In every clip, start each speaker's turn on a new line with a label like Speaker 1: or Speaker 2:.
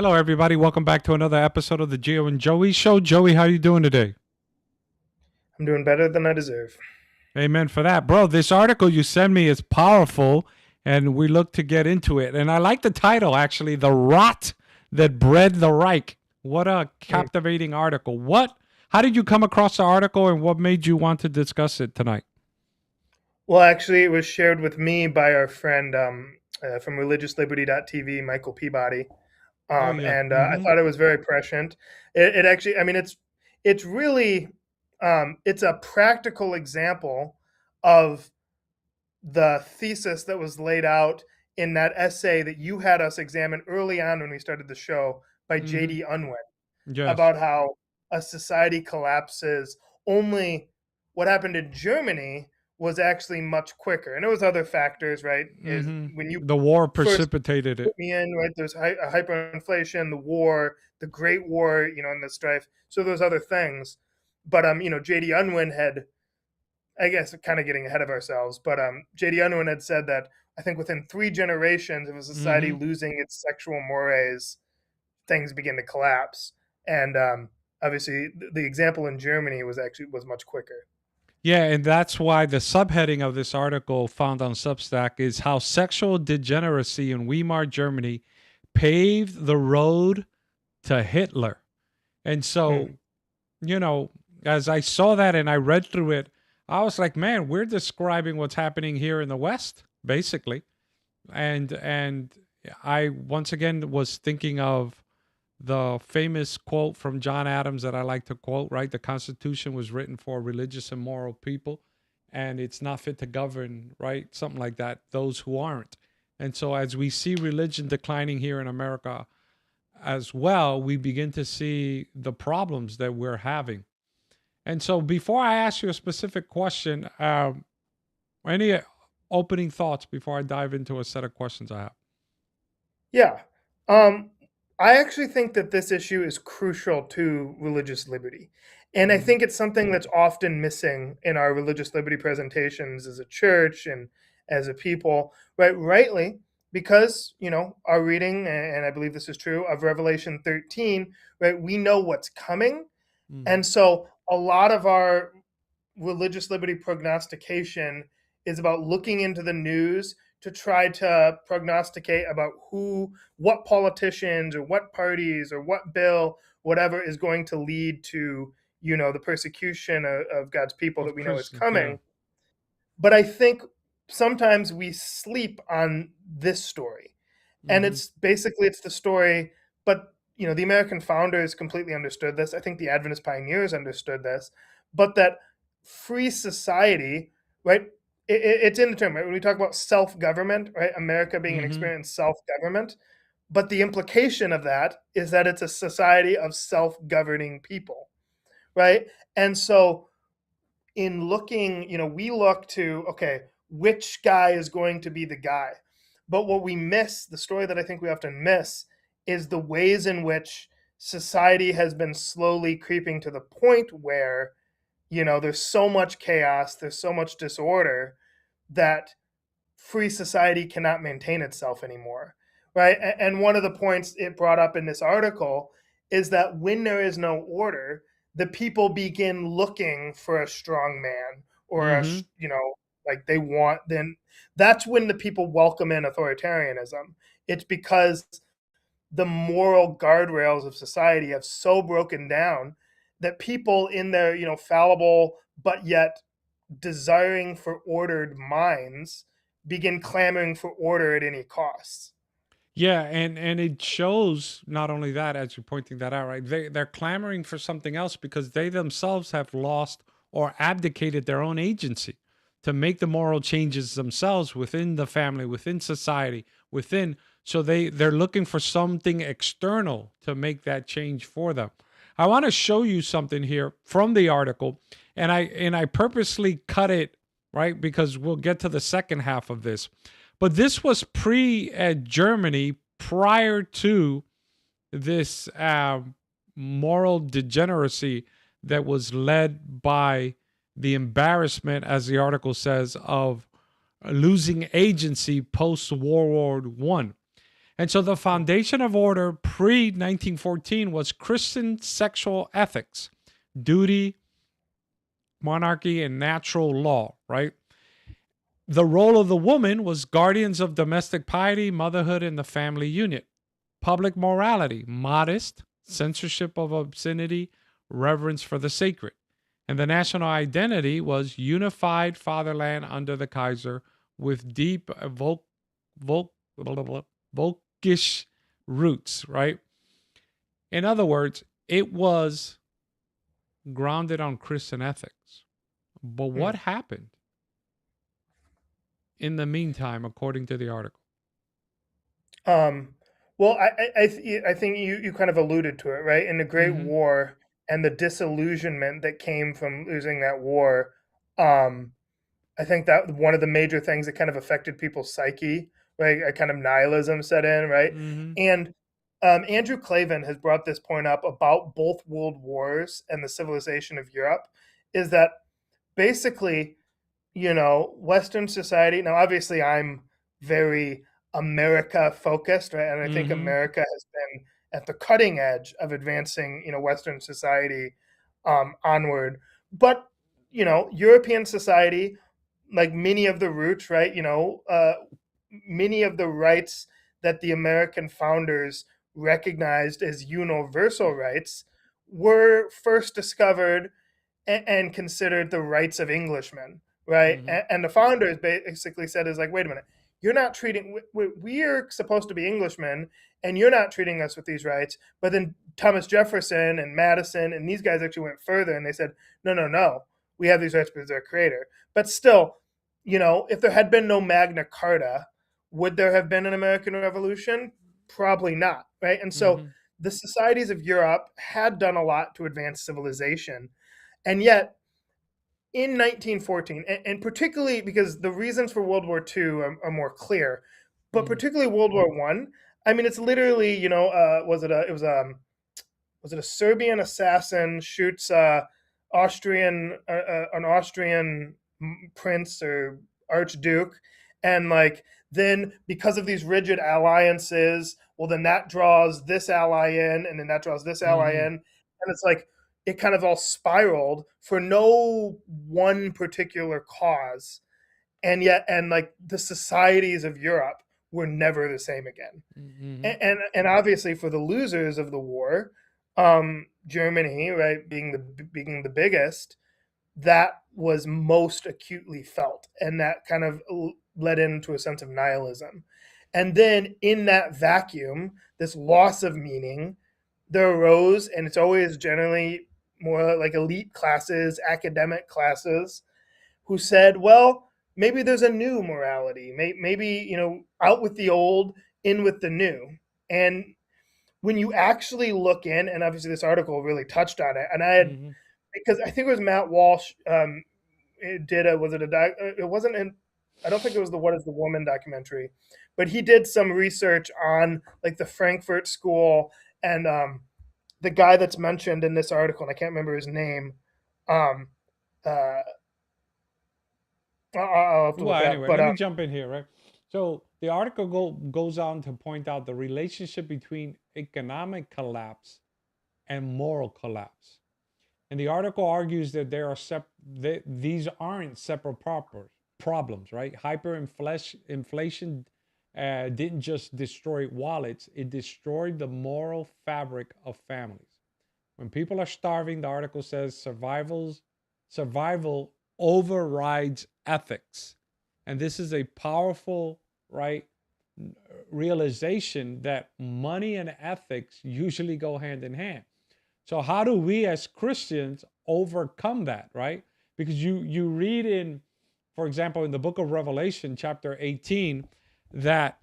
Speaker 1: Hello, everybody. Welcome back to another episode of the Gio and Joey Show. Joey, how you doing today?
Speaker 2: I'm doing better than I deserve.
Speaker 1: Amen for that. Bro, this article you sent me is powerful, and we look to get into it. And I like the title, actually, The Rot That Bred the Reich. What a
Speaker 2: Mm.
Speaker 1: captivating article. How did you come across the article, and what made you want to discuss it tonight?
Speaker 2: Well, actually, it was shared with me by our friend from religiousliberty.tv, Michael Peabody,
Speaker 1: Oh, yeah.
Speaker 2: and I
Speaker 1: Mm-hmm.
Speaker 2: thought it was very prescient. It actually, I mean, it's really it's a practical example of the thesis that was laid out in that essay that you had us examine early on when we started the show by
Speaker 1: Mm-hmm.
Speaker 2: J.D. Unwin,
Speaker 1: Yes.
Speaker 2: about how a society collapses. Only what happened in Germany was actually much quicker, and it was other factors, right? Is
Speaker 1: Mm-hmm.
Speaker 2: when you
Speaker 1: The war
Speaker 2: first
Speaker 1: precipitated
Speaker 2: put
Speaker 1: it.
Speaker 2: me in, right? There's hyperinflation, the war, the Great War, and the strife. So those other things, but J.D. Unwin had, I guess, kind of getting ahead of ourselves, but J.D. Unwin had said that I think within 3 generations of a society
Speaker 1: Mm-hmm.
Speaker 2: losing its sexual mores, things begin to collapse. And obviously, the example in Germany was much quicker.
Speaker 1: Yeah, and that's why the subheading of this article found on Substack is how sexual degeneracy in Weimar Germany paved the road to Hitler. And
Speaker 2: Hmm.
Speaker 1: so, you know, as I saw that and I read through it, I was like, man, we're describing what's happening here in the West, basically. And I once again was thinking of the famous quote from John Adams that I like to quote, right? The Constitution was written for religious and moral people, and it's not fit to govern, right? Something like that, those who aren't. And so, as we see religion declining here in America as well, we begin to see the problems that we're having. And so, before I ask you a specific question, any opening thoughts before I dive into a set of questions I have?
Speaker 2: Yeah. Um, I actually think that this issue is crucial to religious liberty. And I
Speaker 1: Mm-hmm.
Speaker 2: think it's something that's often missing in our religious liberty presentations as a church and as a people, right? Rightly, because, our reading, and I believe this is true, of Revelation 13, right? We know what's coming.
Speaker 1: Mm-hmm.
Speaker 2: And so a lot of our religious liberty prognostication is about looking into the news to try to prognosticate about what politicians or what parties or what bill, whatever is going to lead to, the persecution of God's people that
Speaker 1: Of
Speaker 2: we know is
Speaker 1: Christians, yeah.
Speaker 2: coming. But I think sometimes we sleep on this story. And
Speaker 1: Mm-hmm.
Speaker 2: it's the story, but the American founders completely understood this. I think the Adventist pioneers understood this, but that free society, right? It's in the term, right? When we talk about self-government, right? America being an
Speaker 1: Mm-hmm.
Speaker 2: experience self-government, but the implication of that is that it's a society of self-governing people, right? And so in looking, we look to, okay, which guy is going to be the guy? But what we miss, the story that I think we often miss, is the ways in which society has been slowly creeping to the point where, there's so much chaos, there's so much disorder that free society cannot maintain itself anymore. Right. And one of the points it brought up in this article is that when there is no order, the people begin looking for a strong man or
Speaker 1: Mm-hmm.
Speaker 2: like they want, then that's when the people welcome in authoritarianism. It's because the moral guardrails of society have so broken down that people in their, fallible but yet desiring for ordered minds begin clamoring for order at any cost.
Speaker 1: Yeah, and it shows not only that, as you're pointing that out, right? They're clamoring for something else because they themselves have lost or abdicated their own agency to make the moral changes themselves within the family, within society, within. So they're looking for something external to make that change for them. I want to show you something here from the article, and I purposely cut it right because we'll get to the second half of this. But this was pre Germany, prior to this moral degeneracy that was led by the embarrassment, as the article says, of losing agency post World War One. And so the foundation of order pre 1914 was Christian sexual ethics, duty, monarchy, and natural law, right? The role of the woman was guardians of domestic piety, motherhood, and the family unit. Public morality, modest, censorship of obscenity, reverence for the sacred. And the national identity was unified fatherland under the Kaiser with deep Volkish roots, right? In other words, it was grounded on Christian ethics. But what happened in the meantime, according to the article?
Speaker 2: Well, I think you kind of alluded to it, right? In the Great
Speaker 1: Mm-hmm.
Speaker 2: War and the disillusionment that came from losing that war, um, I think that one of the major things that kind of affected people's psyche, right? A kind of nihilism set in, right?
Speaker 1: Mm-hmm.
Speaker 2: And Andrew Clavin has brought this point up about both world wars and the civilization of Europe, is that basically, Western society. Now, obviously, I'm very America focused, right? And I think
Speaker 1: Mm-hmm.
Speaker 2: America has been at the cutting edge of advancing, Western society onward. But, European society, like many of the roots, right? Many of the rights that the American founders recognized as universal rights were first discovered and considered the rights of Englishmen, right?
Speaker 1: Mm-hmm.
Speaker 2: And the founders basically said, "Is like, wait a minute, you're not treating we're supposed to be Englishmen, and you're not treating us with these rights." But then Thomas Jefferson and Madison and these guys actually went further, and they said, "No, no, no, we have these rights because they're a creator." But still, if there had been no Magna Carta, would there have been an American Revolution? Probably not, right? And so
Speaker 1: Mm-hmm.
Speaker 2: the societies of Europe had done a lot to advance civilization, and yet, in 1914, and particularly because the reasons for World War II are more clear, but
Speaker 1: Mm-hmm.
Speaker 2: particularly World War One, I mean, it's literally, was it a Serbian assassin shoots an Austrian prince or archduke, and like then because of these rigid alliances, well then that draws this ally in, and then that draws this ally in,
Speaker 1: Mm-hmm.
Speaker 2: and it's like it kind of all spiraled for no one particular cause, and like the societies of Europe were never the same again,
Speaker 1: Mm-hmm.
Speaker 2: and obviously for the losers of the war, Germany, right, being the biggest, that was most acutely felt, and that kind of led into a sense of nihilism. And then in that vacuum, this loss of meaning, there arose, and it's always generally more like elite classes, academic classes, who said, well, maybe there's a new morality. Maybe, out with the old, in with the new. And when you actually look in, and obviously this article really touched on it, and I had,
Speaker 1: Mm-hmm.
Speaker 2: because I think it was Matt Walsh, it did a, was it a, it wasn't in, I don't think it was the What is the Woman documentary, but he did some research on like the Frankfurt School, and the guy that's mentioned in this article, and I can't remember his name. Um, uh, I'll have to
Speaker 1: Well,
Speaker 2: look it up,
Speaker 1: anyway,
Speaker 2: but
Speaker 1: let me jump in here, right? So the article goes on to point out the relationship between economic collapse and moral collapse. And the article argues that these aren't separate problems, right? Inflation didn't just destroy wallets, it destroyed the moral fabric of families. When people are starving, the article says survival overrides ethics. And this is a powerful, right, realization that money and ethics usually go hand in hand. So how do we as Christians overcome that, right? Because you read in, for example, in the book of Revelation, chapter 18, that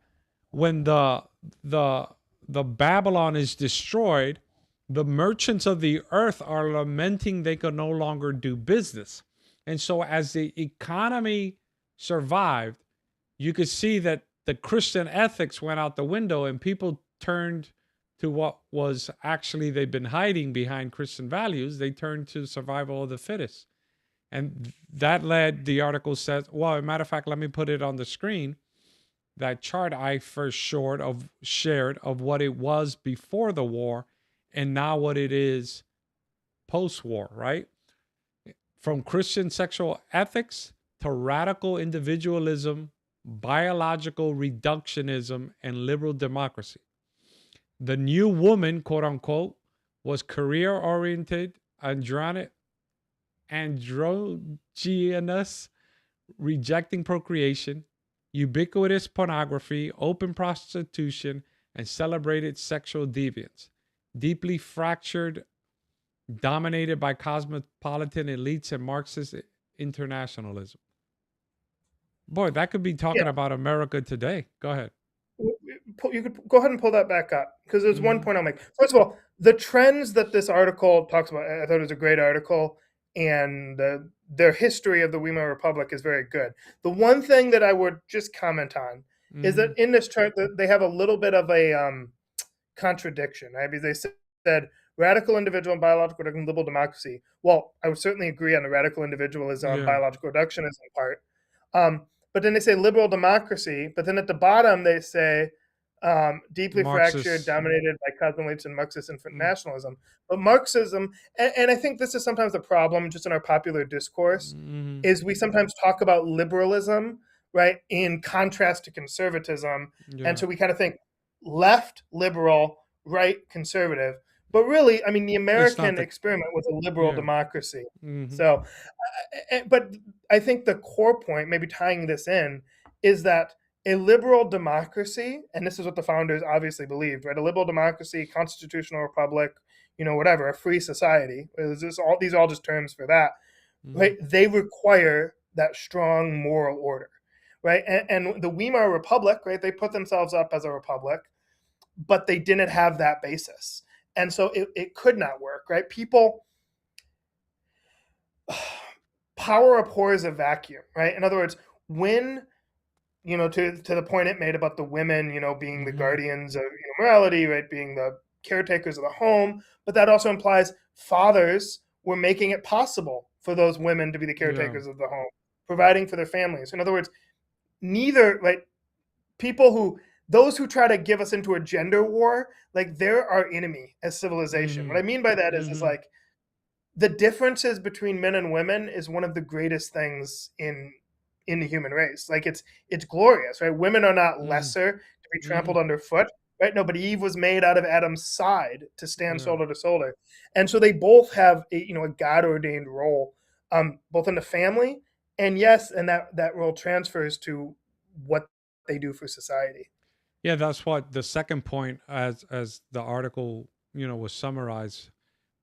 Speaker 1: when the the Babylon is destroyed, the merchants of the earth are lamenting they can no longer do business. And so as the economy survived, you could see that the Christian ethics went out the window and people turned to what was actually they've been hiding behind Christian values. They turned to survival of the fittest. And that led, the article says, well, as a matter of fact, let me put it on the screen. that chart I first shared of what it was before the war and now what it is post-war, right? From Christian sexual ethics to radical individualism, biological reductionism, and liberal democracy. The new woman, quote unquote, was career oriented, androgynous, rejecting procreation, ubiquitous pornography, open prostitution, and celebrated sexual deviance. Deeply fractured, dominated by cosmopolitan elites and Marxist internationalism. Boy, that could be
Speaker 2: Yeah,
Speaker 1: talking about America today. Go ahead.
Speaker 2: you could go ahead and pull that back up because there's one
Speaker 1: Mm-hmm.
Speaker 2: point I'll make. First of all, the trends that this article talks about, I thought it was a great article, and their history of the Weimar Republic is very good. The one thing that I would just comment on is that
Speaker 1: Mm-hmm.
Speaker 2: in this chart they have a little bit of a contradiction, right? Because they said radical individual and biological and liberal democracy. Well, I would certainly agree on the radical individualism,
Speaker 1: Yeah.
Speaker 2: biological reductionism part. But then they say liberal democracy, but then at the bottom they say deeply fractured,
Speaker 1: Marxist.
Speaker 2: dominated by cosmopolites and Marxist
Speaker 1: Mm-hmm.
Speaker 2: nationalism. But Marxism, and I think this is sometimes a problem just in our popular discourse,
Speaker 1: Mm-hmm.
Speaker 2: is we sometimes talk about liberalism, right, in contrast to conservatism. And
Speaker 1: Yeah.
Speaker 2: so we kind of think left liberal, right conservative. But really, I mean, the
Speaker 1: It's not
Speaker 2: American
Speaker 1: the.
Speaker 2: experiment was a liberal
Speaker 1: Yeah.
Speaker 2: democracy.
Speaker 1: Mm-hmm.
Speaker 2: So, but I think the core point, maybe tying this in, is that a liberal democracy, and this is what the founders obviously believed, right? A liberal democracy, constitutional republic, whatever, a free society. These are all just terms for that,
Speaker 1: Mm-hmm.
Speaker 2: right? They require that strong moral order, right? And the Weimar Republic, right? They put themselves up as a republic, but they didn't have that basis, and so it could not work, right? Power abhors a vacuum, right? In other words, when to the point it made about the women, being the
Speaker 1: Mm-hmm.
Speaker 2: guardians of morality, right, being the caretakers of the home, but that also implies fathers were making it possible for those women to be the
Speaker 1: Yeah.
Speaker 2: caretakers of the home, providing for their families. In other words, neither, right, people who those who try to give us into a gender war, like they're our enemy as civilization. What
Speaker 1: Mm-hmm.
Speaker 2: I mean by that is
Speaker 1: Mm-hmm.
Speaker 2: like the differences between men and women is one of the greatest things in the human race. Like it's glorious, right? Women are not lesser to be
Speaker 1: Mm-hmm.
Speaker 2: trampled underfoot, right? No, but Eve was made out of Adam's side to stand
Speaker 1: Yeah.
Speaker 2: shoulder to shoulder, and so they both have a God ordained role, both in the family, and yes, and that role transfers to what they do for society.
Speaker 1: Yeah, that's what the second point, as the article was summarized,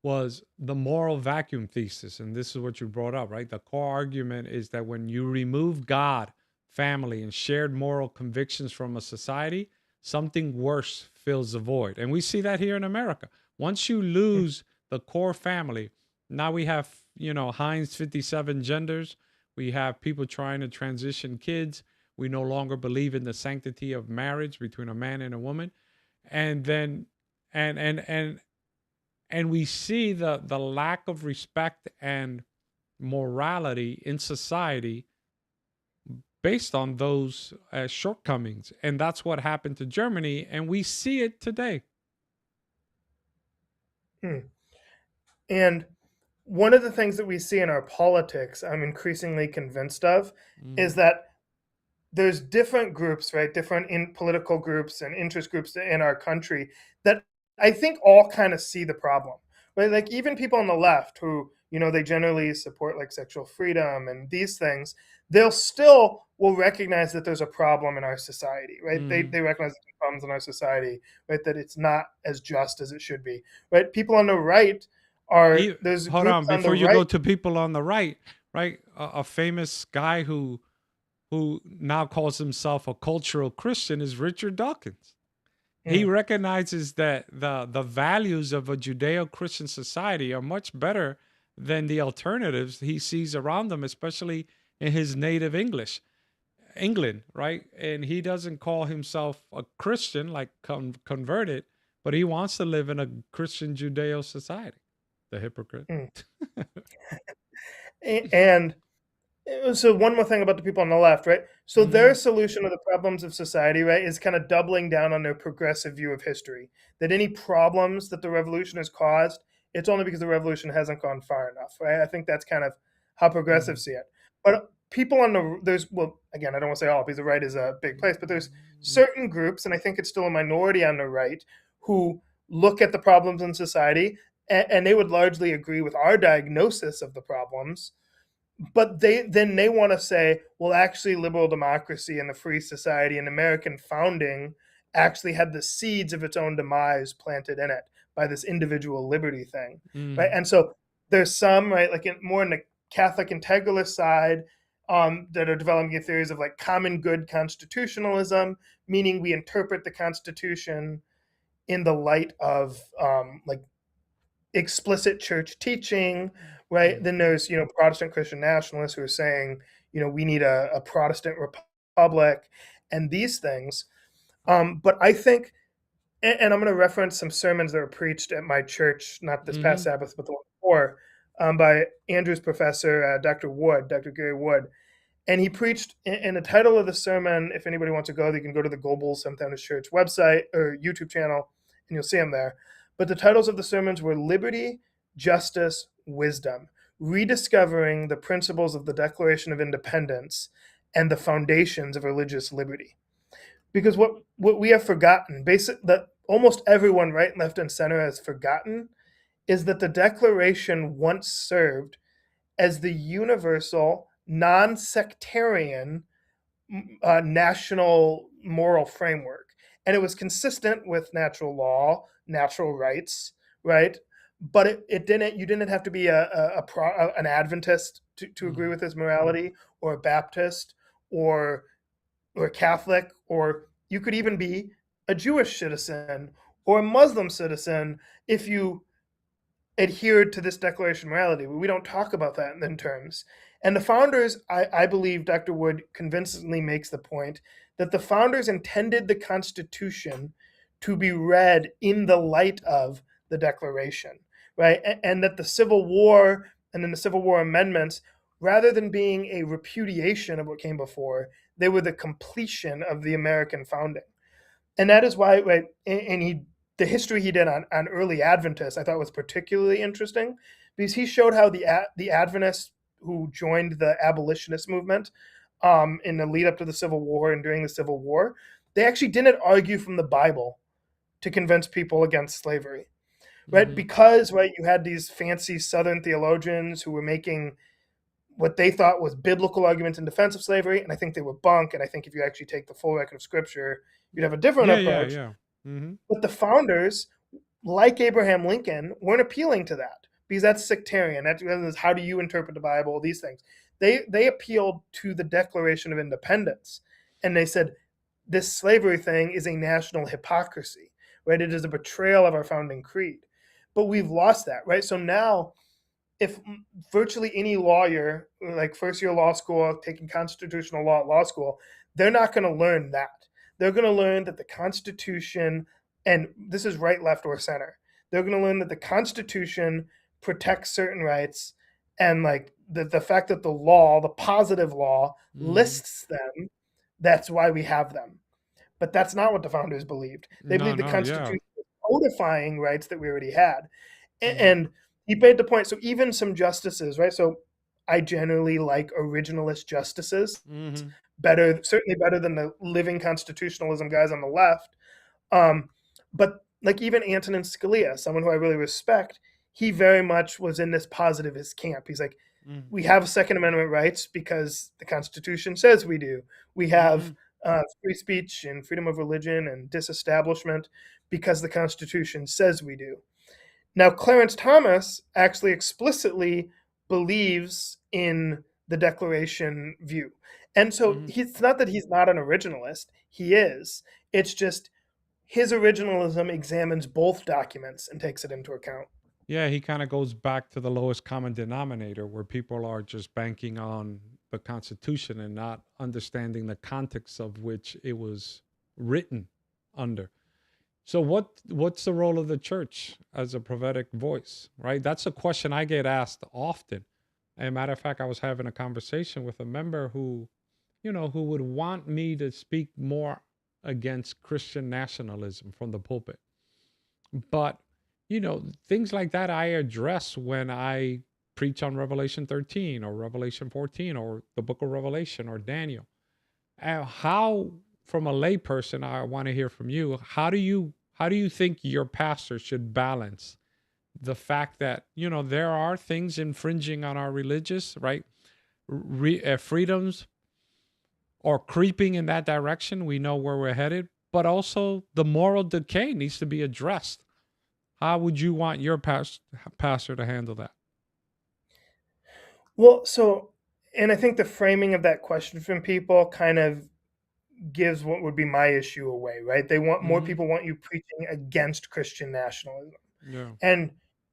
Speaker 1: was the moral vacuum thesis, and this is what you brought up, right? The core argument is that when you remove God, family, and shared moral convictions from a society, something worse fills the void, and we see that here in America. Once you lose the core family, now we have Heinz 57 genders. We have people trying to transition kids. We no longer believe in the sanctity of marriage between a man and a woman. And then and we see the lack of respect and morality in society based on those shortcomings. And that's what happened to Germany, and we see it today.
Speaker 2: Hmm. And one of the things that we see in our politics, I'm increasingly convinced of,
Speaker 1: Mm-hmm.
Speaker 2: is that there's different groups, right? Different in political groups and interest groups in our country that I think all kind of see the problem, right? Like even people on the left who, they generally support like sexual freedom and these things, they'll still will recognize that there's a problem in our society, right? They,
Speaker 1: Mm-hmm.
Speaker 2: they recognize the problems in our society, right? That it's not as just as it should be, right? People on the right there's
Speaker 1: Hold
Speaker 2: groups
Speaker 1: on,
Speaker 2: on the
Speaker 1: before you go
Speaker 2: right.
Speaker 1: to people on the right, right? A famous guy who now calls himself a cultural Christian is Richard Dawkins. He
Speaker 2: Hmm.
Speaker 1: recognizes that the values of a Judeo-Christian society are much better than the alternatives he sees around them, especially in his native England, right? And he doesn't call himself a Christian, like converted, but he wants to live in a Christian Judeo society. The hypocrite.
Speaker 2: Hmm. And So one more thing about the people on the left, right? So their
Speaker 1: Hmm.
Speaker 2: solution to the problems of society, right, is kind of doubling down on their progressive view of history. That any problems that the revolution has caused, it's only because the revolution hasn't gone far enough, right? I think that's kind of how
Speaker 1: Hmm.
Speaker 2: progressives see it. But people on the there's well, again, I don't want to say all because the right is a big place, but there's certain groups, and I think it's still a minority on the right, who look at the problems in society and they would largely agree with our diagnosis of the problems, but they want to say, well, actually, liberal democracy and the free society and American founding actually had the seeds of its own demise planted in it by this individual liberty thing, right?
Speaker 1: Hmm.
Speaker 2: And so there's some, right, like more in the Catholic integralist side, that are developing theories of like common good constitutionalism, meaning we interpret the Constitution in the light of like explicit church teaching, right? Then there's, Protestant Christian nationalists who are saying, we need a Protestant republic and these things. But I think, and I'm going to reference some sermons that were preached at my church, not this past
Speaker 1: Hmm.
Speaker 2: Sabbath, but the one before, by Andrew's professor, Dr. Wood, Dr. Gary Wood. And he preached in the title of the sermon. If anybody wants to go, they can go to the Global Seventh Adventist Church website or YouTube channel, and you'll see them there. But the titles of the sermons were Liberty, Justice, Wisdom, rediscovering the principles of the Declaration of Independence and the foundations of religious liberty. Because what we have forgotten, that almost everyone, right, left, and center has forgotten, is that the Declaration once served as the universal, non sectarian national moral framework. And it was consistent with natural law, natural rights, right? But it didn't, you didn't have to be an Adventist to agree
Speaker 1: Hmm.
Speaker 2: with his morality, or a Baptist, or or a Catholic, or you could even be a Jewish citizen or a Muslim citizen if you adhered to this declaration of morality. We don't talk about that in terms. And the founders, I believe Dr. Wood convincingly makes the point that the founders intended the Constitution to be read in the light of the Declaration, right? And that the Civil War and then the Civil War amendments, rather than being a repudiation of what came before, they were the completion of the American founding. And that is why, right, and the history he did on early Adventists I thought was particularly interesting, because he showed how the Adventists who joined the abolitionist movement, in the lead up to the Civil War and during the Civil War, they actually didn't argue from the Bible to convince people against slavery, right?
Speaker 1: Hmm.
Speaker 2: Because, right, you had these fancy Southern theologians who were making what they thought was biblical arguments in defense of slavery, and I think they were bunk. And I think if you actually take the full record of Scripture, you'd have a different
Speaker 1: Yeah, yeah,
Speaker 2: approach.
Speaker 1: yeah. Hmm.
Speaker 2: But the founders, like Abraham Lincoln, weren't appealing to that because that's sectarian. That's how do you interpret the Bible? These things. They appealed to the Declaration of Independence, and they said this slavery thing is a national hypocrisy, right? It is a betrayal of our founding creed. But we've lost that, right? So now, if virtually any lawyer, like first year law school, taking constitutional law at law school, they're not going to learn that. They're going to learn that the Constitution, and this is right, left, or center, they're going to learn that the Constitution protects certain rights, and like the fact that the law, the positive law,
Speaker 1: Hmm.
Speaker 2: lists them, that's why we have them. But that's not what the founders believed. They
Speaker 1: No,
Speaker 2: believed the
Speaker 1: no, yeah.
Speaker 2: Constitution was codifying rights that we already had.
Speaker 1: Hmm.
Speaker 2: And he made the point. So even some justices, right? So I generally like originalist justices
Speaker 1: Hmm.
Speaker 2: better, certainly better than the living constitutionalism guys on the left. Um, but like even Antonin Scalia, someone who I really respect, he very much was in this positivist camp. He's like,
Speaker 1: Hmm.
Speaker 2: we have Second Amendment rights because the Constitution says we do. We have
Speaker 1: Hmm.
Speaker 2: free speech and freedom of religion and disestablishment because the Constitution says we do. Now, Clarence Thomas actually explicitly believes in the Declaration view. And so
Speaker 1: Hmm.
Speaker 2: it's not that he's not an originalist, he is. It's just his originalism examines both documents and takes it into account.
Speaker 1: Yeah, he kind of goes back to the lowest common denominator where people are just banking on the Constitution and not understanding the context of which it was written under. So what's the role of the church as a prophetic voice, right? That's a question I get asked often. As a matter of fact, I was having a conversation with a member who, who would want me to speak more against Christian nationalism from the pulpit. But, things like that I address when I preach on Revelation 13 or Revelation 14 or the book of Revelation or Daniel. How, from a layperson, I want to hear from you. How do you think your pastor should balance the fact that, there are things infringing on our religious, right? Freedoms or creeping in that direction. We know where we're headed, but also the moral decay needs to be addressed. How would you want your pastor to handle that?
Speaker 2: Well, so, and I think the framing of that question from people kind of gives what would be my issue away, right? They want more
Speaker 1: Mm-hmm.
Speaker 2: people want you preaching against Christian nationalism.
Speaker 1: Yeah.
Speaker 2: And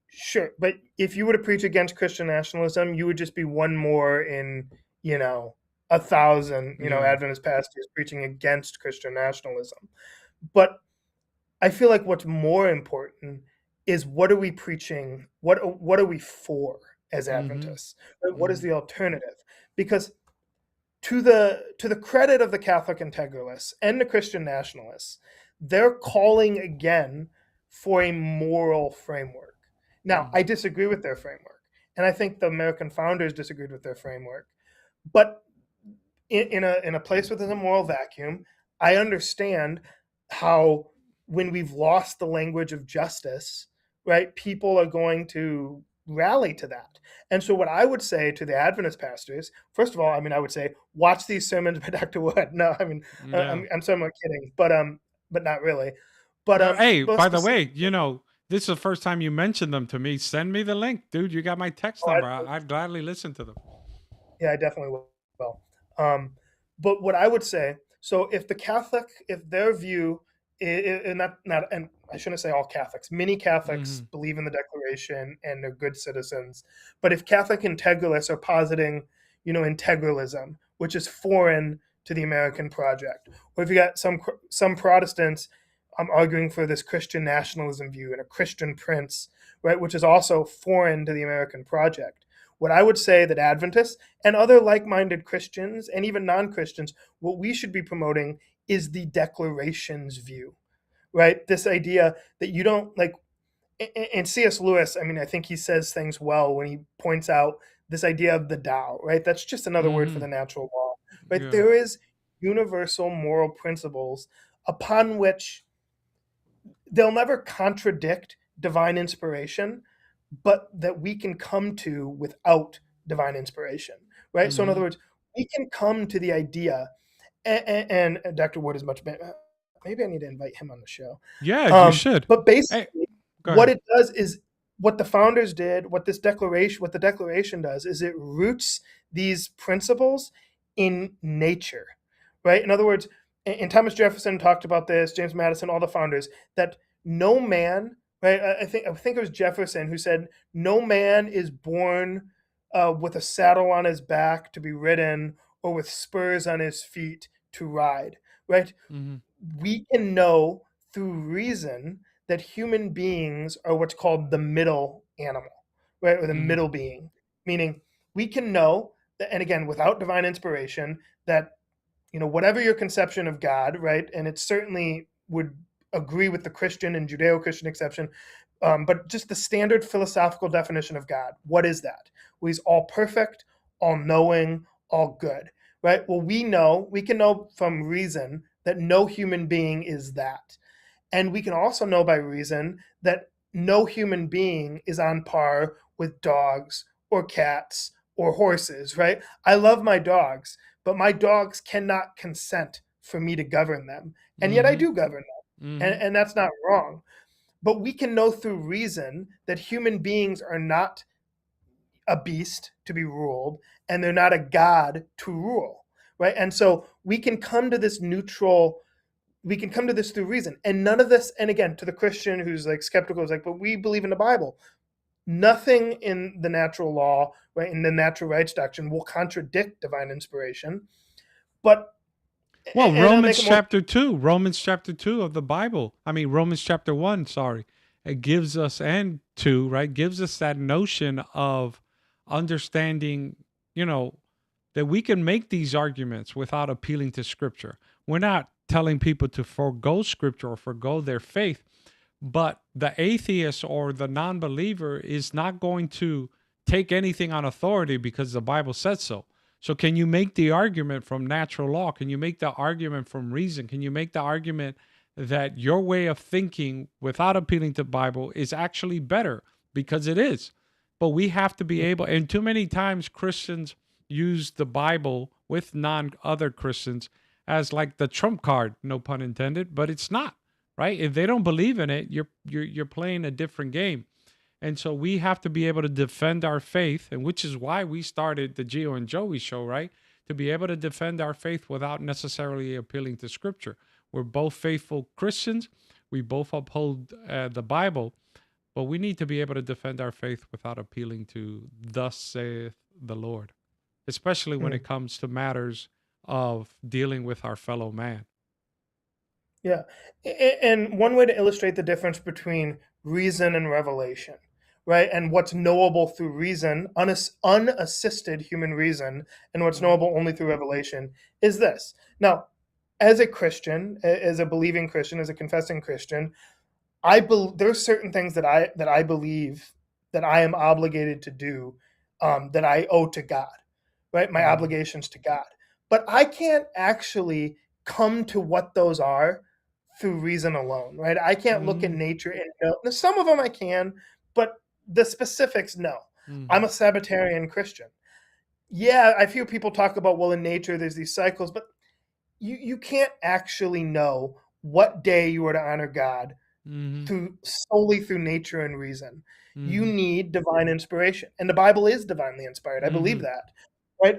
Speaker 2: sure, but if you were to preach against Christian nationalism, you would just be one more in, 1,000,
Speaker 1: Yeah.
Speaker 2: Adventist pastors preaching against Christian nationalism. But I feel like what's more important is what are we preaching? What are we for as
Speaker 1: Mm-hmm.
Speaker 2: Adventists? Right? What is
Speaker 1: Mm-hmm.
Speaker 2: the alternative? Because to the credit of the Catholic integralists and the Christian nationalists, they're calling again for a moral framework. Now, I disagree with their framework, and I think the American founders disagreed with their framework. But in a place within a moral vacuum, I understand how when we've lost the language of justice, right, people are going to rally to that. And so what I would say to the Adventist pastors, first of all, I would say watch these sermons by Dr. Wood. No,
Speaker 1: Yeah.
Speaker 2: I'm somewhat kidding, but not really. But
Speaker 1: Hey,
Speaker 2: most
Speaker 1: by the way,
Speaker 2: specifically,
Speaker 1: this is the first time you mentioned them to me. Send me the link, dude. You got my text
Speaker 2: oh,
Speaker 1: number. I'd gladly listen to them.
Speaker 2: yeah, I definitely will. Um, but what I would say, so if the Catholic, if their view, and not, and I shouldn't say all Catholics, many Catholics
Speaker 1: Mm-hmm.
Speaker 2: believe in the Declaration and they're good citizens. But if Catholic integralists are positing, integralism, which is foreign to the American project, or if you got some Protestants arguing for this Christian nationalism view and a Christian prince, right, which is also foreign to the American project. What I would say that Adventists and other like minded Christians and even non Christians, what we should be promoting is the declarations view, right? This idea that you don't like, and C.S. Lewis, I think he says things well when he points out this idea of the Tao, right? That's just another word for
Speaker 1: Mm-hmm.
Speaker 2: the natural law, right?
Speaker 1: Yeah.
Speaker 2: There is universal moral principles upon which they'll never contradict divine inspiration, but that we can come to without divine inspiration, right? So, in other
Speaker 1: Mm-hmm.
Speaker 2: words, we can come to the idea, and Dr. Wood is much better. Maybe I need to invite him on the show.
Speaker 1: Yeah, you should.
Speaker 2: But
Speaker 1: Hey,
Speaker 2: basically,
Speaker 1: go
Speaker 2: what
Speaker 1: ahead.
Speaker 2: it does is what the founders did, what the declaration does is it roots these principles in nature, right? In other words, and Thomas Jefferson talked about this, James Madison, all the founders, that no man, right? I think it was Jefferson who said, "No man is born with a saddle on his back to be ridden, or with spurs on his feet to ride." Right?
Speaker 1: Mm-hmm.
Speaker 2: We can know through reason that human beings are what's called the middle animal, right? Or the
Speaker 1: Mm-hmm.
Speaker 2: middle being, meaning we can know that, and again, without divine inspiration, that whatever your conception of God, right? And it certainly would agree with the Christian and Judeo-Christian exception, but just the standard philosophical definition of God. What is that? Well, he's all perfect, all knowing, all good, right? Well, we can know from reason that no human being is that. And we can also know by reason that no human being is on par with dogs or cats or horses, right? I love my dogs, but my dogs cannot consent for me to govern them. And yet I
Speaker 1: Mm-hmm.
Speaker 2: do govern them. And,
Speaker 1: Mm-hmm.
Speaker 2: and that's not wrong. But we can know through reason that human beings are not a beast to be ruled and they're not a god to rule, right? And so we can come to this through reason. And none of this, and again, to the Christian who's like skeptical, is like, but we believe in the Bible. Nothing in the natural law, right, in the natural rights doctrine will contradict divine inspiration. But,
Speaker 1: Well,
Speaker 2: and I'll make it more,
Speaker 1: Romans chapter 2 of the Bible. I mean, Romans chapter 1, sorry. It gives us, and 2, right? Gives us that notion of understanding, you know, that we can make these arguments without appealing to scripture. We're not telling people to forego scripture or forego their faith, but the atheist or the non believer is not going to take anything on authority because the Bible said so. So, can you make the argument from natural law? Can you make the argument from reason? Can you make the argument that your way of thinking without appealing to the Bible is actually better? Because it is. But we have to be able, and too many times Christians use the Bible with non other Christians as like the trump card, no pun intended, but it's not, right? If they don't believe in it, you're playing a different game. And so we have to be able to defend our faith, and which is why we started the Gio and Joey show, right? To be able to defend our faith without necessarily appealing to scripture. We're both faithful Christians. We both uphold the Bible, but we need to be able to defend our faith without appealing to "Thus saith the Lord," especially when it comes to matters of dealing with our fellow man.
Speaker 2: Yeah. And one way to illustrate the difference between reason and revelation, right? And what's knowable through reason, unassisted human reason, and what's knowable only through revelation is this. Now, as a Christian, as a believing Christian, as a confessing Christian, there's certain things that I believe that I am obligated to do, that I owe to God, right? My obligations to God. But I can't actually come to what those are through reason alone, right? I can't look at nature and know. Now, some of them I can, but the specifics, no. I'm a Sabbatarian Christian. Yeah, I hear people talk about, well, in nature there's these cycles, but you can't actually know what day you are to honor God solely through nature and reason. You need divine inspiration, and the Bible is divinely inspired. I believe that, right?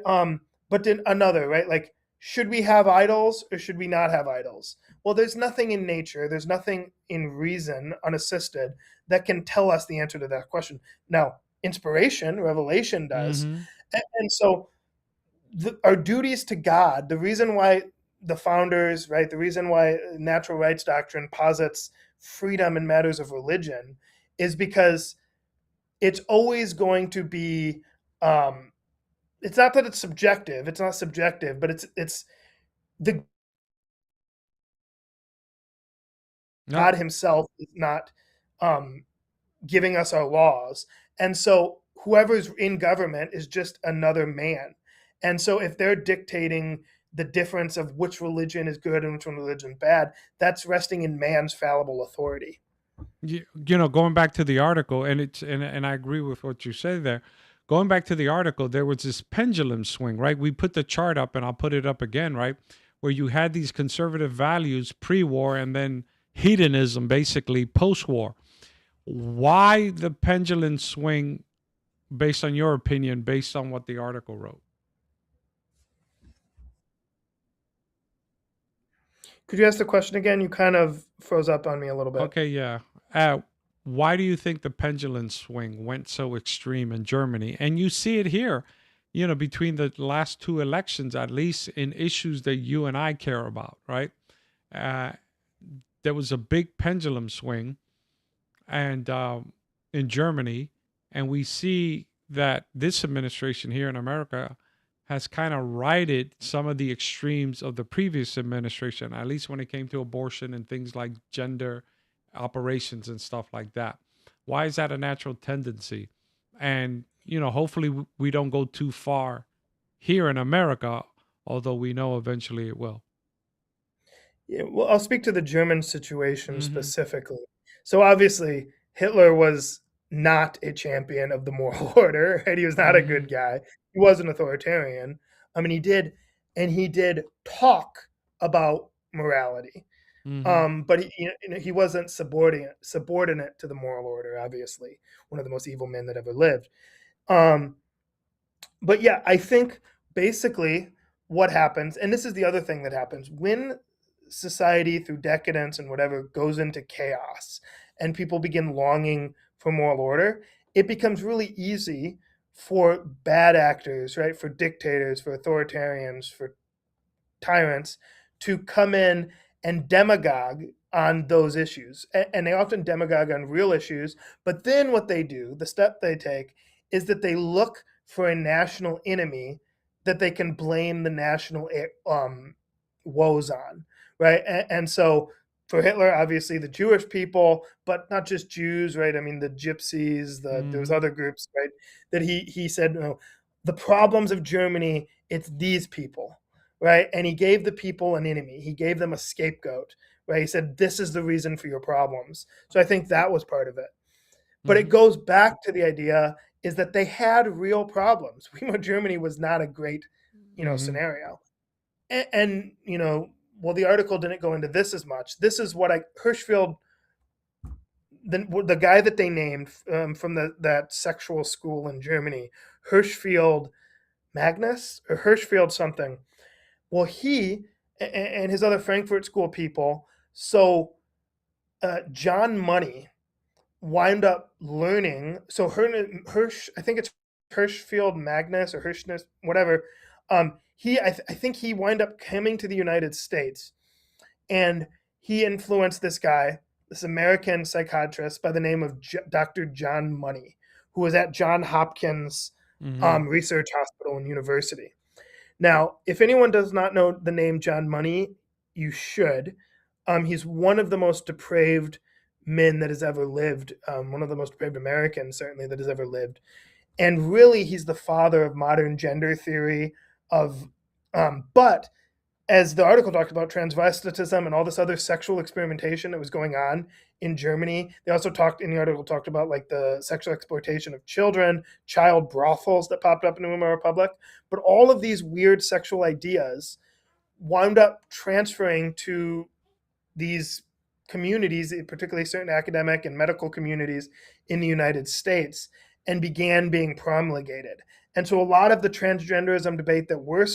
Speaker 2: But then another, right? Like, should we have idols or should we not have idols? Well, there's nothing in nature, there's nothing in reason, unassisted, that can tell us the answer to that question. Now, inspiration, revelation does, and so our duties to God, the reason why the founders, right, the reason why natural rights doctrine posits freedom in matters of religion is because it's always going to be, it's not that it's subjective, it's not subjective, but it's the
Speaker 1: No.
Speaker 2: God himself is not giving us our laws. And so whoever's in government is just another man. And so if they're dictating the difference of which religion is good and which one religion is bad, that's resting in man's fallible authority.
Speaker 1: Going back to the article, and I agree with what you say there. Going back to the article, there was this pendulum swing, right? We put the chart up, and I'll put it up again, right? Where you had these conservative values pre-war, and then hedonism, basically post-war. Why the pendulum swing, based on your opinion, based on what the article wrote?
Speaker 2: Could you ask the question again? You kind of froze up on me a little bit.
Speaker 1: Okay, yeah. Why do you think the pendulum swing went so extreme in Germany? And you see it here, between the last two elections, at least in issues that you and I care about, right? Uh, there was a big pendulum swing, and in Germany, and we see that this administration here in America has kind of righted some of the extremes of the previous administration, at least when it came to abortion and things like gender operations and stuff like that. Why is that a natural tendency? And, hopefully we don't go too far here in America, although we know eventually it will.
Speaker 2: Yeah, well, I'll speak to the German situation
Speaker 1: Mm-hmm.
Speaker 2: specifically. So obviously, Hitler was not a champion of the moral order, right? He was not a
Speaker 1: Mm-hmm.
Speaker 2: good guy. He was an authoritarian. I mean, he did talk about morality,
Speaker 1: Mm-hmm.
Speaker 2: but he wasn't subordinate to the moral order. Obviously, one of the most evil men that ever lived. Um, but yeah, I think basically what happens, and this is the other thing that happens when society through decadence and whatever goes into chaos and people begin longing for moral order, it becomes really easy for bad actors, right? For dictators, for authoritarians, for tyrants to come in and demagogue on those issues. And they often demagogue on real issues. But then what they do, the step they take, is that they look for a national enemy that they can blame the national woes on, right? And so for Hitler, obviously the Jewish people, but not just Jews, right? I mean, the Gypsies, there was other groups, right? That he said, no, the problems of Germany, it's these people, right? And he gave the people an enemy. He gave them a scapegoat, right? He said, this is the reason for your problems. So I think that was part of it. But it goes back to the idea is that they had real problems. Weimar Germany was not a great, scenario. And well, the article didn't go into this as much. This is what Hirschfeld, the guy that they named from that sexual school in Germany, Hirschfeld Magnus or Hirschfeld something. Well, he and his other Frankfurt School people, so John Money wind up learning. So I think it's Hirschfeld Magnus or Hirschness, whatever. I think he wind up coming to the United States, and he influenced this guy, this American psychiatrist by the name of Dr. John Money, who was at Johns Hopkins Research Hospital and University. Now, if anyone does not know the name John Money, you should. He's one of the most depraved men that has ever lived, one of the most depraved Americans, certainly, that has ever lived. And really, he's the father of modern gender theory but as the article talked about, transvestitism and all this other sexual experimentation that was going on in Germany. They also in the article talked about like the sexual exploitation of children, child brothels that popped up in the Weimar Republic. But all of these weird sexual ideas wound up transferring to these communities, particularly certain academic and medical communities in the United States, and began being promulgated. And so a lot of the transgenderism debate that we're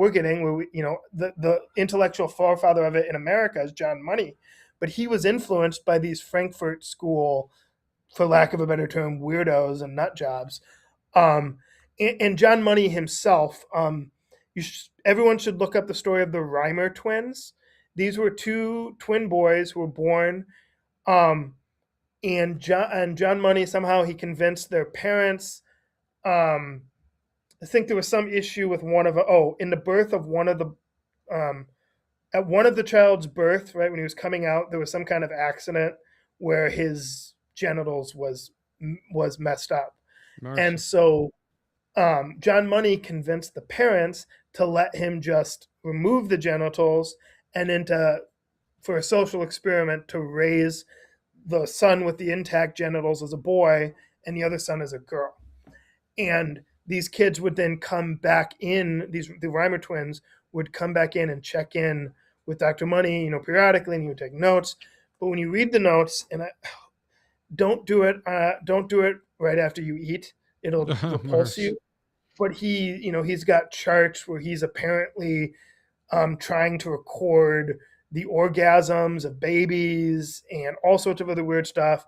Speaker 2: getting, where the intellectual forefather of it in America is John Money, but he was influenced by these Frankfurt School, for lack of a better term, weirdos and nut jobs. And John Money himself, everyone should look up the story of the Weimar twins. These were two twin boys who were born, and John Money, somehow he convinced their parents. I think there was some issue with in the birth of one of the, at one of the child's birth, right, when he was coming out, there was some kind of accident where his genitals was messed up. Mercy. And so John Money convinced the parents to let him just remove the genitals and then for a social experiment to raise the son with the intact genitals as a boy and the other son as a girl. And these kids would then come back in, the Weimar twins would come back in and check in with Dr. Money, periodically, and he would take notes. But when you read the notes, and don't do it right after you eat. It'll repulse you. But he's got charts where he's apparently trying to record the orgasms of babies and all sorts of other weird stuff.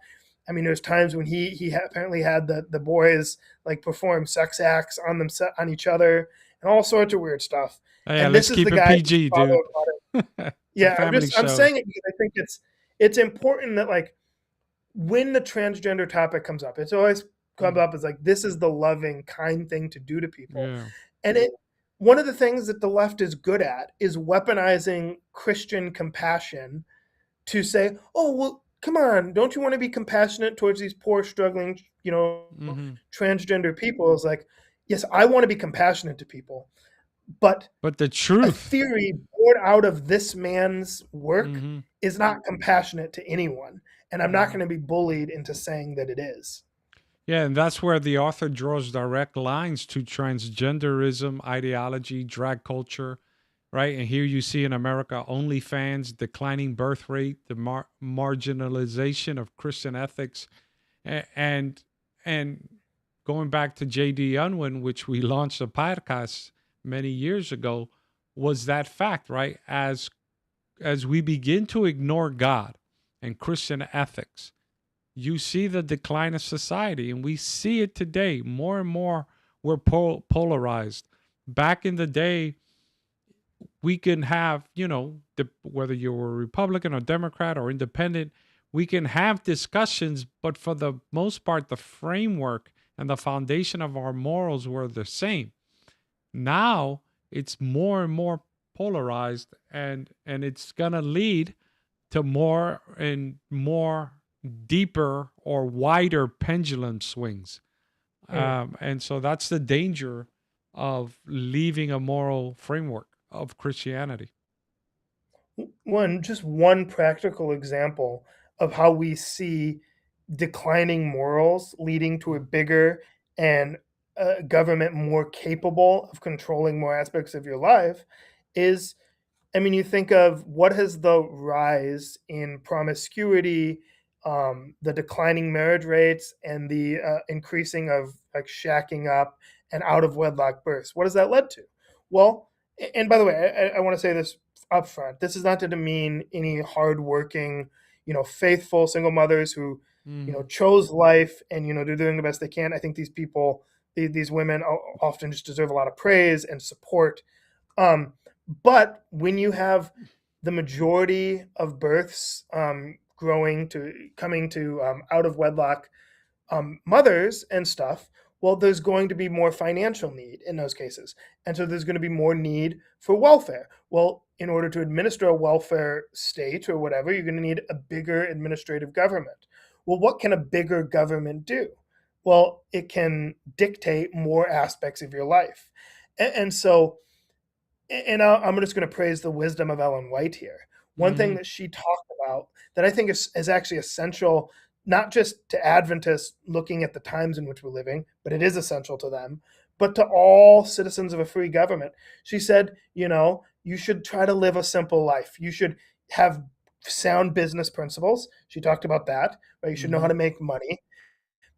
Speaker 2: I mean, there's times when he apparently had the boys like perform sex acts on each other and all sorts of weird stuff.
Speaker 1: Oh, yeah,
Speaker 2: and
Speaker 1: let's keep it PG, dude.
Speaker 2: Yeah, I'm saying it because I think it's important that like when the transgender topic comes up, it's always come up as like this is the loving, kind thing to do to people. Yeah. And one of the things that the left is good at is weaponizing Christian compassion to say, oh, well, come on, don't you want to be compassionate towards these poor, struggling, transgender people? It's like, yes, I want to be compassionate to people, but
Speaker 1: the truth,
Speaker 2: a theory born out of this man's work is not compassionate to anyone, and I'm not going to be bullied into saying that it is.
Speaker 1: Yeah, and that's where the author draws direct lines to transgenderism, ideology, drag culture, right? And here you see in America, OnlyFans, declining birth rate, the marginalization of Christian ethics, and going back to J.D. Unwin, which we launched a podcast many years ago, was that fact, right? As we begin to ignore God and Christian ethics, you see the decline of society, and we see it today. More and more, we're polarized. Back in the day, we can have, whether you're a Republican or Democrat or independent, we can have discussions, but for the most part, the framework and the foundation of our morals were the same. Now it's more and more polarized, and it's going to lead to more and more deeper or wider pendulum swings.
Speaker 2: Hmm.
Speaker 1: And so that's the danger of leaving a moral framework of Christianity.
Speaker 2: Just one practical example of how we see declining morals leading to a bigger and government more capable of controlling more aspects of your life is, I mean, you think of what has the rise in promiscuity, the declining marriage rates, and the increasing of like shacking up and out of wedlock births. What has that led to? Well, and by the way, I want to say this up front. This is not to demean any hardworking, faithful single mothers who,
Speaker 1: Mm-hmm.
Speaker 2: chose life and they're doing the best they can. I think these people, these women, often just deserve a lot of praise and support. Um, but when you have the majority of births coming to out of wedlock mothers and stuff, well, there's going to be more financial need in those cases. And so there's going to be more need for welfare. Well, in order to administer a welfare state or whatever, you're going to need a bigger administrative government. Well, what can a bigger government do? Well, it can dictate more aspects of your life. And so and I'm just going to praise the wisdom of Ellen White here. One thing
Speaker 1: Mm-hmm.
Speaker 2: that she talked about that I think is actually essential, not just to Adventists looking at the times in which we're living, but it is essential to them, but to all citizens of a free government. She said, you should try to live a simple life. You should have sound business principles. She talked about that, right? You should know how
Speaker 1: Mm-hmm.
Speaker 2: to make money,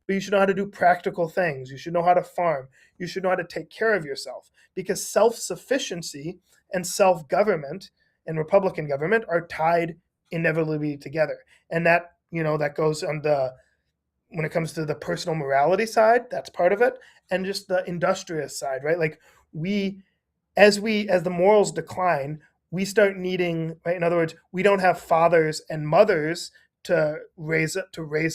Speaker 2: but you should know how to do practical things. You should know how to farm. You should know how to take care of yourself because self sufficiency and self government and Republican government are tied inevitably together. And that goes on when it comes to the personal morality side, that's part of it, and just the industrious side, right? Like as the morals decline, we start needing, right? In other words, we don't have fathers and mothers to raise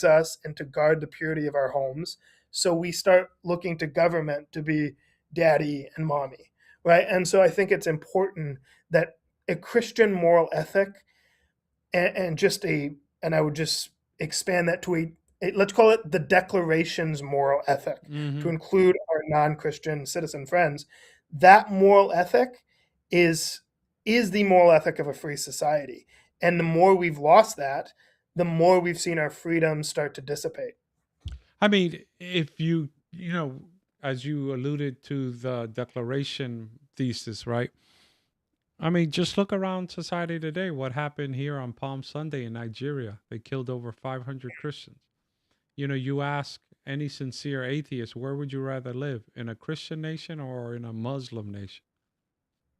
Speaker 2: us and to guard the purity of our homes. So we start looking to government to be daddy and mommy, right? And so I think it's important that a Christian moral ethic and just and I would just expand that to let's call it the Declaration's moral ethic to
Speaker 1: Mm-hmm.
Speaker 2: include our non-Christian citizen friends. That moral ethic is is the moral ethic of a free society. And the more we've lost that, the more we've seen our freedoms start to dissipate.
Speaker 1: I mean, if as you alluded to the Declaration thesis, right? I mean, just look around society today. What happened here on Palm Sunday in Nigeria? They killed over 500 Christians. You ask any sincere atheist, where would you rather live? In a Christian nation or in a Muslim nation?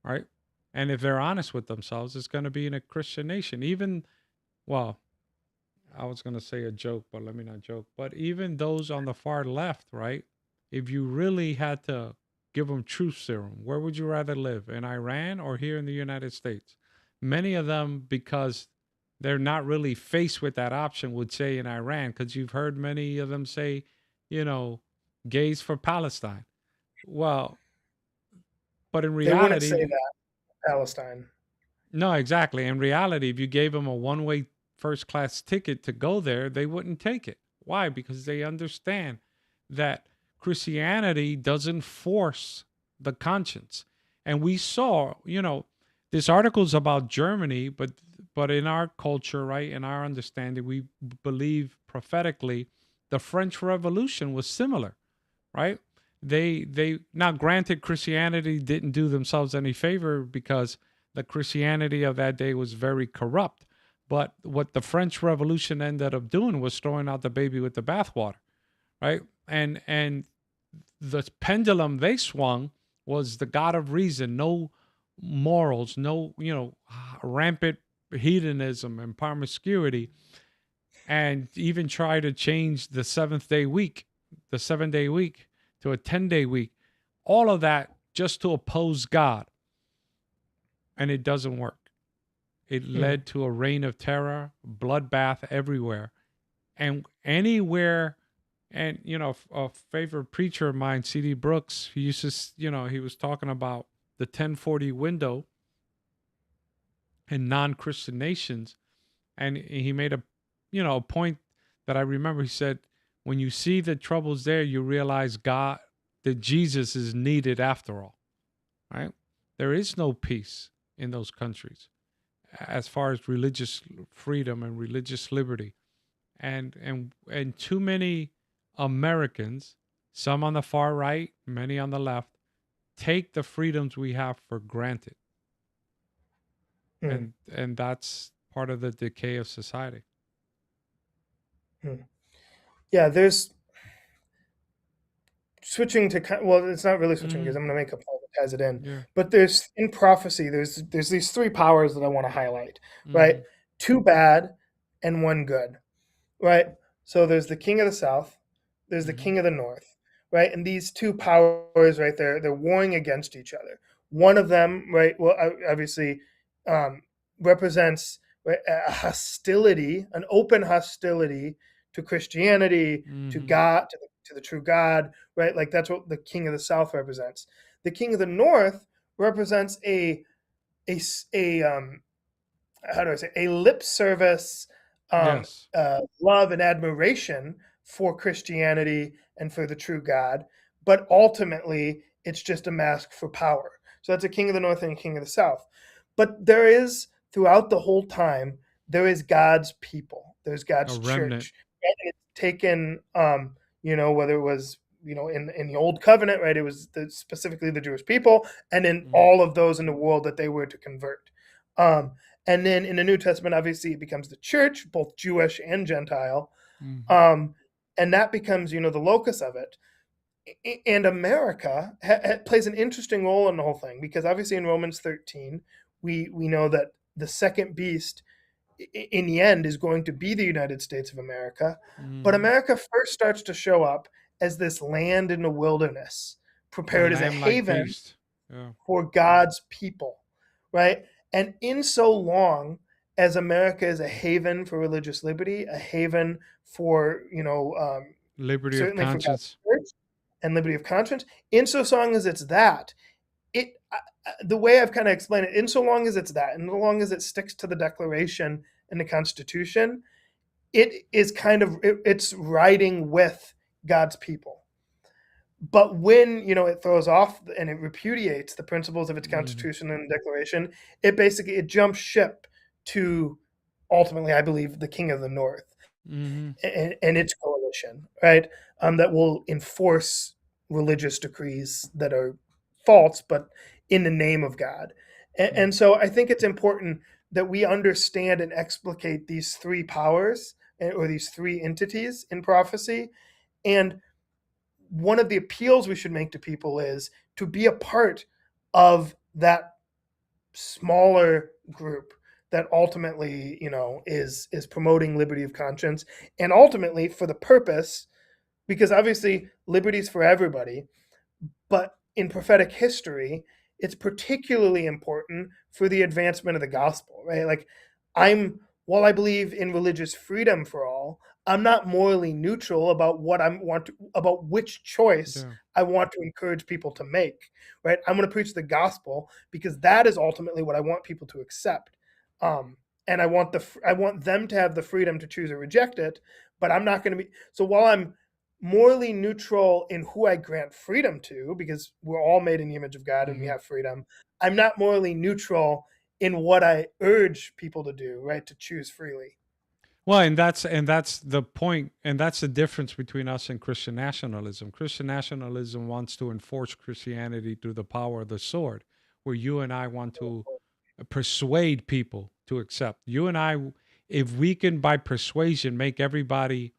Speaker 1: Right? And if they're honest with themselves, it's going to be in a Christian nation. Even, well, I was going to say a joke, but let me not joke. But even those on the far left, right? If you really had to give them truth serum, where would you rather live? In Iran or here in the United States? Many of them, because they're not really faced with that option, would say in Iran, because you've heard many of them say, you know, gays for Palestine. Well, but in
Speaker 2: They wouldn't say
Speaker 1: reality,
Speaker 2: that, Palestine.
Speaker 1: no, exactly. In reality, if you gave them a one way first class ticket to go there, they wouldn't take it. Why? Because they understand that Christianity doesn't force the conscience. And we saw, this article is about Germany, but in our culture, right, in our understanding, we believe prophetically the French Revolution was similar, right? They now granted Christianity didn't do themselves any favor because the Christianity of that day was very corrupt. But what the French Revolution ended up doing was throwing out the baby with the bathwater, right? And the pendulum they swung was the God of reason, no morals, no rampant hedonism and promiscuity, and even try to change the seventh-day week, the 7-day week, to a 10-day week. All of that just to oppose God, and it doesn't work. It
Speaker 2: Hmm.
Speaker 1: led to a reign of terror, bloodbath everywhere. And anywhere And a favorite preacher of mine, C.D. Brooks, he used to, he was talking about the 1040 window in non-Christian nations, and he made a point that I remember. He said, when you see the troubles there, you realize that Jesus is needed after all, right? There is no peace in those countries as far as religious freedom and religious liberty, and too many Americans, some on the far right, many on the left, take the freedoms we have for granted,
Speaker 2: Mm,
Speaker 1: and that's part of the decay of society.
Speaker 2: mm. Yeah, there's switching to well, it's not really switching
Speaker 1: Mm-hmm.
Speaker 2: because I'm going to make a point that ties it in.
Speaker 1: Yeah.
Speaker 2: But there's in prophecy, there's these three powers that I want to highlight, right?
Speaker 1: Mm-hmm.
Speaker 2: Two bad and one good, right? So there's the king of the south, there's the
Speaker 1: Mm-hmm.
Speaker 2: king of the north, right? And these two powers, right there, they're warring against each other. One of them, right, well, obviously, um, represents, right, a hostility, an open hostility to Christianity, to
Speaker 1: Mm-hmm.
Speaker 2: God, to the true God, right? Like that's what the king of the south represents. The king of the north represents a, a how do I say, a lip service,
Speaker 1: Yes.
Speaker 2: love and admiration for Christianity and for the true God, but ultimately it's just a mask for power. So that's a king of the north and a king of the south. But there is, throughout the whole time, there is God's people. There's
Speaker 1: A
Speaker 2: God's
Speaker 1: remnant.
Speaker 2: church. And it's taken, whether it was, in the old covenant, right? It was specifically the Jewish people, and in
Speaker 1: Mm-hmm.
Speaker 2: all of those in the world that they were to convert. Um, and then in the New Testament, obviously, it becomes the church, both Jewish and Gentile.
Speaker 1: Mm-hmm.
Speaker 2: Um, and that becomes, the locus of it. And America plays an interesting role in the whole thing because obviously in Romans 13, we know that the second beast in the end is going to be the United States of America. But
Speaker 1: Mm-hmm.
Speaker 2: America first starts to show up as this land in the wilderness,
Speaker 1: A
Speaker 2: prepared as a
Speaker 1: lamb-like
Speaker 2: haven
Speaker 1: beast. Yeah.
Speaker 2: for God's people, right? And in so long as America is a haven for religious liberty, a haven for,
Speaker 1: Liberty of
Speaker 2: certainly for God's
Speaker 1: conscience.
Speaker 2: church and liberty of conscience, in so long as it's that, the way I've kind of explained it, in so long as it's that, and so long as it sticks to the Declaration and the Constitution, it is kind of, it's riding with God's people. But when it throws off and it repudiates the principles of its
Speaker 1: Mm-hmm.
Speaker 2: constitution and declaration, it jumps ship to ultimately, I believe, the king of the north
Speaker 1: Mm-hmm.
Speaker 2: and its coalition, right? That will enforce religious decrees that are false, but in the name of God. And so I think it's important that we understand and explicate these three powers or these three entities in prophecy. And one of the appeals we should make to people is to be a part of that smaller group that ultimately, is promoting liberty of conscience, and ultimately for the purpose, because obviously liberty's for everybody, but in prophetic history, it's particularly important for the advancement of the gospel, right? Like, while I believe in religious freedom for all, I'm not morally neutral about about which choice
Speaker 1: Yeah.
Speaker 2: I want to encourage people to make, right? I'm going to preach the gospel because that is ultimately what I want people to accept. And I want them to have the freedom to choose or reject it, but I'm not going to be, so while I'm morally neutral in who I grant freedom to, because we're all made in the image of God and we
Speaker 1: Mm-hmm.
Speaker 2: have freedom, I'm not morally neutral in what I urge people to do, right? To choose freely.
Speaker 1: Well, and that's the point, and that's the difference between us and Christian nationalism. Christian nationalism wants to enforce Christianity through the power of the sword, where you and I want to persuade people to accept. You and I, if we can by persuasion make everybody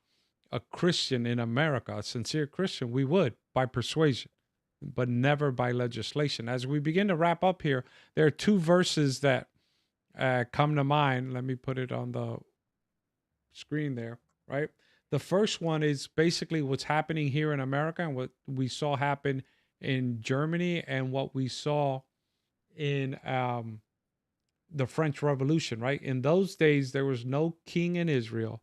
Speaker 1: a Christian in America, a sincere Christian, we would by persuasion, but never by legislation. As we begin to wrap up here, there are two verses that come to mind. Let me put it on the screen there, right? The first one is basically what's happening here in America and what we saw happen in Germany and what we saw in the French Revolution, right? In those days, there was no king in Israel,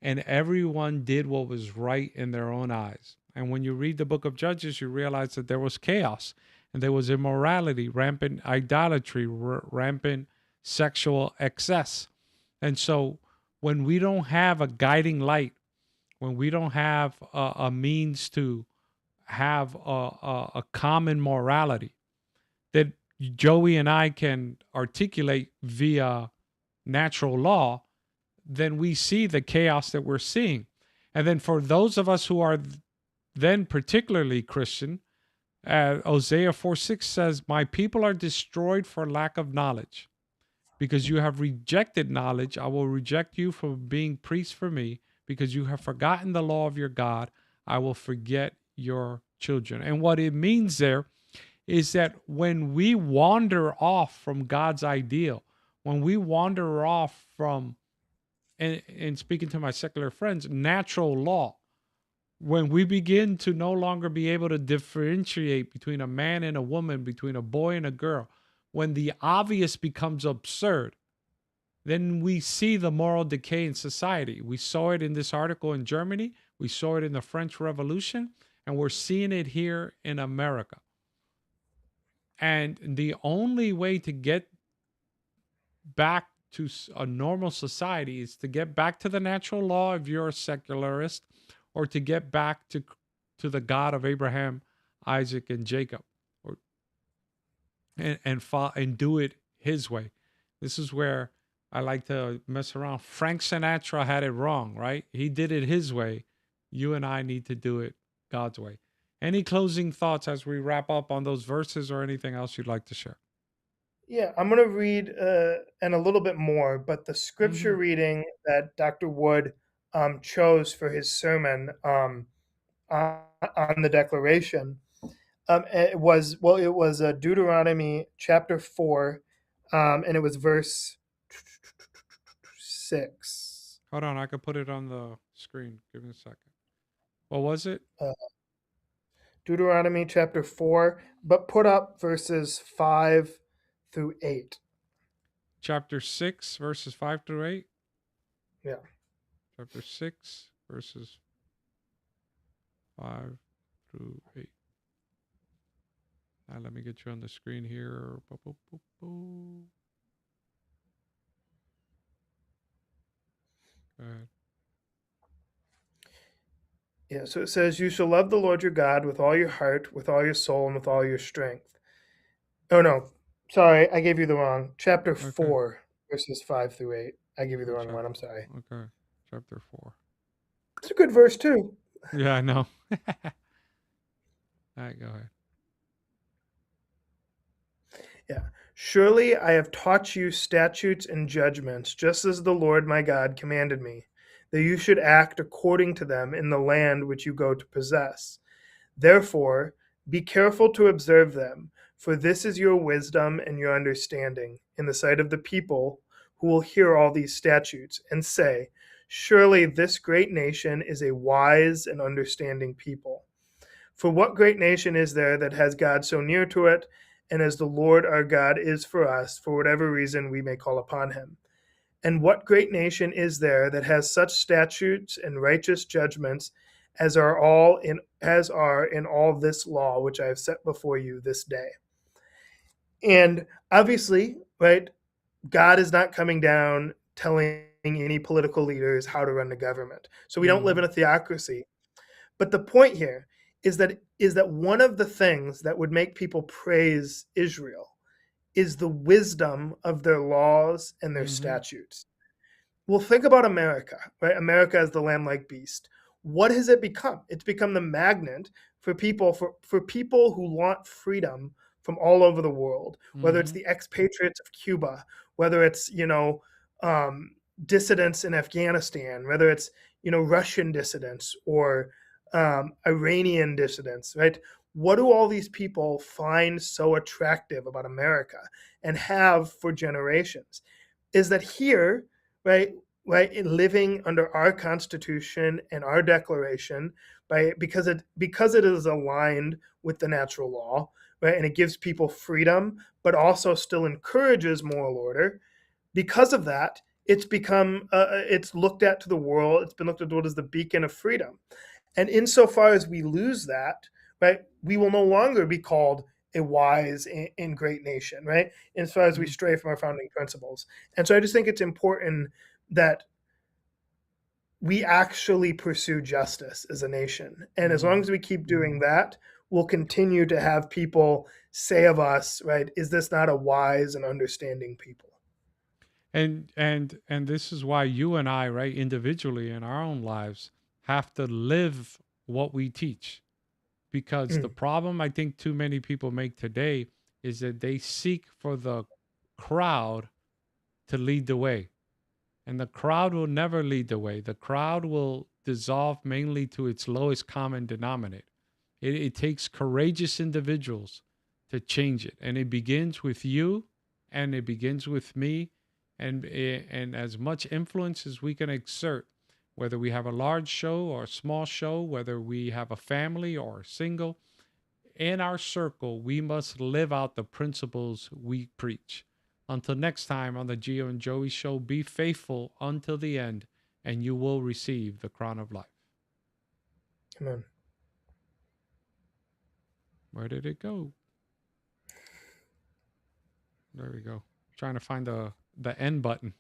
Speaker 1: and everyone did what was right in their own eyes. And when you read the book of Judges, you realize that there was chaos and there was immorality, rampant idolatry, rampant sexual excess. And so when we don't have a guiding light, when we don't have a means to have a common morality that Joey and I can articulate via natural law, then we see the chaos that we're seeing. And then for those of us who are then particularly Christian, Hosea 4:6 says, "My people are destroyed for lack of knowledge. Because you have rejected knowledge, I will reject you from being priests for me. Because you have forgotten the law of your God, I will forget your children." And what it means there is that when we wander off from God's ideal, when we wander off from, and speaking to my secular friends, natural law, when we begin to no longer be able to differentiate between a man and a woman, between a boy and a girl, when the obvious becomes absurd, then we see the moral decay in society. We saw it in this article in Germany, we saw it in the French Revolution, and we're seeing it here in America. And the only way to get back to a normal society is to get back to the natural law if you're a secularist, or to get back to the God of Abraham, Isaac, and Jacob, or and do it His way. This is where I like to mess around. Frank Sinatra had it wrong, right? He did it his way. You and I need to do it God's way. Any closing thoughts as we wrap up on those verses, or anything else you'd like to share?
Speaker 2: Yeah, I'm going to read and a little bit more, but the scripture
Speaker 1: Mm-hmm.
Speaker 2: reading that Dr. Wood chose for his sermon on the Declaration, it was Deuteronomy chapter 4, and it was verse 6.
Speaker 1: Hold on, I could put it on the screen. Give me a second. What was it?
Speaker 2: Uh, Deuteronomy chapter 4, but put up verses 5 through 8.
Speaker 1: Chapter 6, verses 5 through 8.
Speaker 2: Yeah.
Speaker 1: Chapter 6, verses 5 through 8. Now, let me get you on the screen here. Go ahead.
Speaker 2: Yeah, so it says, "You shall love the Lord your God with all your heart, with all your soul, and with all your strength." Oh, no. Sorry, I gave you the wrong. Chapter
Speaker 1: Okay.
Speaker 2: 4, verses 5 through 8. I gave you the
Speaker 1: Oh,
Speaker 2: wrong one. I'm sorry.
Speaker 1: okay. Chapter 4.
Speaker 2: It's a good verse, too.
Speaker 1: Yeah, I know. All right, go ahead.
Speaker 2: Yeah. "Surely I have taught you statutes and judgments, just as the Lord my God commanded me, that you should act according to them in the land which you go to possess. Therefore, be careful to observe them, for this is your wisdom and your understanding in the sight of the people who will hear all these statutes and say, 'Surely this great nation is a wise and understanding people.' For what great nation is there that has God so near to it, and as the Lord our God is for us, for whatever reason we may call upon him? And what great nation is there that has such statutes and righteous judgments as are in all this law which I have set before you this day?" And obviously, right, God is not coming down telling any political leaders how to run the government. So we don't live
Speaker 1: Mm-hmm.
Speaker 2: in a theocracy. But the point here is that one of the things that would make people praise Israel is the wisdom of their laws and their
Speaker 1: Mm-hmm.
Speaker 2: statutes. Well, think about America, right? America is the lamb-like beast. What has it become? It's become the magnet for people who want freedom from all over the world, whether it's
Speaker 1: Mm-hmm.
Speaker 2: the expatriates of Cuba, whether it's um, dissidents in Afghanistan, whether it's Russian dissidents or Iranian dissidents, right? What do all these people find so attractive about America and have for generations? Is that here, right, living under our Constitution and our Declaration, right, because it is aligned with the natural law, right, and it gives people freedom, but also still encourages moral order. Because of that, it's become it's looked at to the world. It's been looked at the world as the beacon of freedom. And insofar as we lose that, right, we will no longer be called a wise and great nation, right? Insofar as we
Speaker 1: Mhm.
Speaker 2: stray from our founding principles. And so I just think it's important that we actually pursue justice as a nation. And as long
Speaker 1: Mhm.
Speaker 2: as we keep doing that, we'll continue to have people say of us, right, is this not a wise and understanding people?
Speaker 1: And this is why you and I, right, individually in our own lives, have to live what we teach. Because the
Speaker 2: Mm,
Speaker 1: problem I think too many people make today is that they seek for the crowd to lead the way. And the crowd will never lead the way. The crowd will dissolve mainly to its lowest common denominator. It takes courageous individuals to change it. And it begins with you and it begins with me. And as much influence as we can exert, whether we have a large show or a small show, whether we have a family or single, in our circle, we must live out the principles we preach. Until next time on the Gio and Joey Show, be faithful until the end, and you will receive the crown of life.
Speaker 2: amen.
Speaker 1: Where did it go? There we go. Trying to find the end button.